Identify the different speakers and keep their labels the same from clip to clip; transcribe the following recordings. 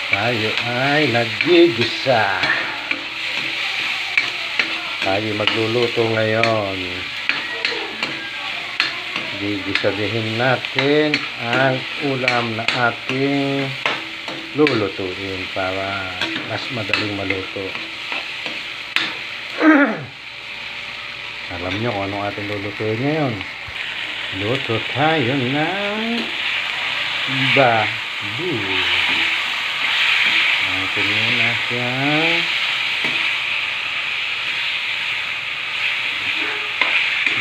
Speaker 1: Tayo ay naggigisa. Tayo magluluto ngayon. Gigisabihin natin ang ulam na ating lulutuin para mas madaling maluto. Alam nyo kung anong ating lulutuin ngayon. Luto tayo ng baboy. Natin muna siyang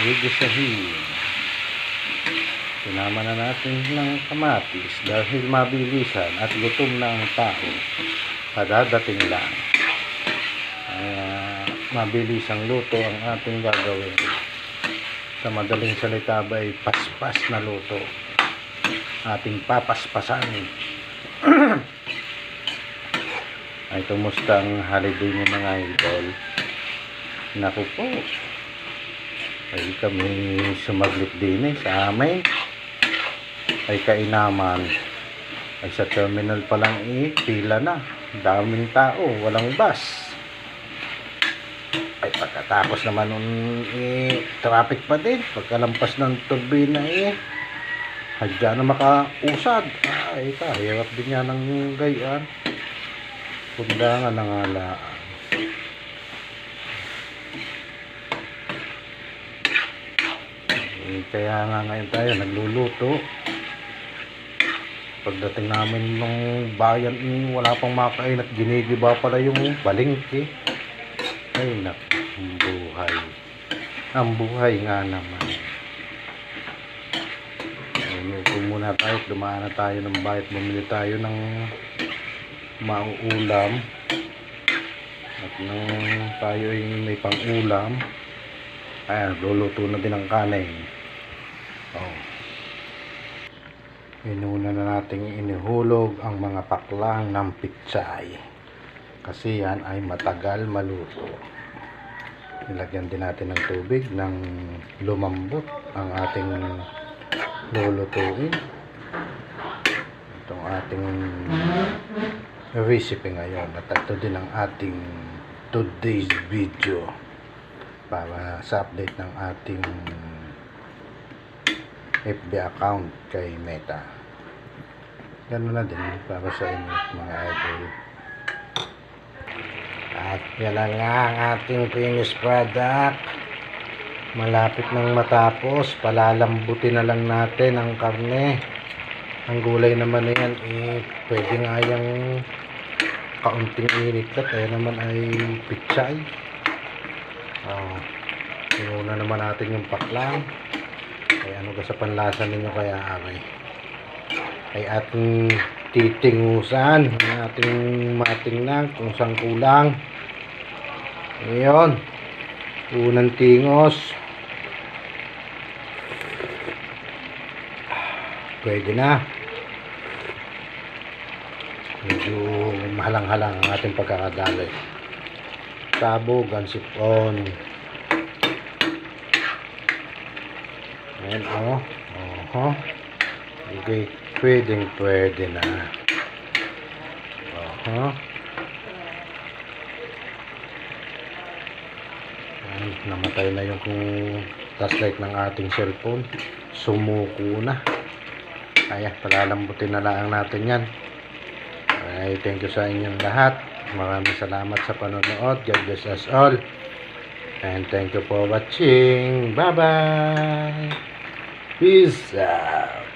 Speaker 1: gigisahin. Sinama na natin ng kamatis dahil mabilisan at gutom na ang tao. Kadadating lang. Mabilis ang luto ang ating gagawin. Sa madaling salita ba ay paspas na luto. Ating papaspasan. Ay kumusta ang holiday niyo mga idol? Naku po. Ay kami sumaglit din sa amin. Ay kainaman. Ay sa terminal pa lang pila na. Daming tao, walang bus. Ay pagkatapos naman nun traffic pa din. Pagkalampas ng turbina hadya na makausad. Ay hirap din yan ng gayaan. Kundangan ng alaan. Kaya nga ngayon tayo nagluluto. Pagdating namin ng bayan wala pang makain at ginigiba pala yung balingki. Ay naku, ang buhay. Ang buhay nga naman. Luto muna tayo. Dumaan na tayo ng bayat. Bumili tayo ng mauulam. At nang tayo ay may pang-ulam, ayan, luluto na din ang kanin. Inuna na natin inihulog ang mga paklang ng pitsay kasi yan ay matagal maluto. Nilagyan din natin ng tubig nang lumambot ang ating lulutuin. Itong ating recipe ngayon at ito din ang ating today's video para sa update ng ating FB account kay Meta. Ganun na din para sa inyo mga idol. At yan na nga ang ating finished product. Malapit nang matapos. Palalambutin na lang natin ang karne. Ang gulay naman na yan pwede nga yung kaunting init lang. Kaya naman ay pitsay. Inuna naman natin yung paklang. Kaya ano ka sa panlasa ninyo kaya ay ating titingusan ang ating matingnan kung saan kulang. Ngayon unang tingos, pwede na. Medyo mahalang-halang ang ating pagkakadali. Sabog, gansipon. Ayan okay, pwede na. Ayan, namatay na yung flashlight ng ating cellphone. Sumuko na. Kaya palalambutin na lang natin yan. Ay, thank you sa inyong lahat. Maraming salamat sa panonood. God bless us all. And thank you for watching. Bye bye. Peace out.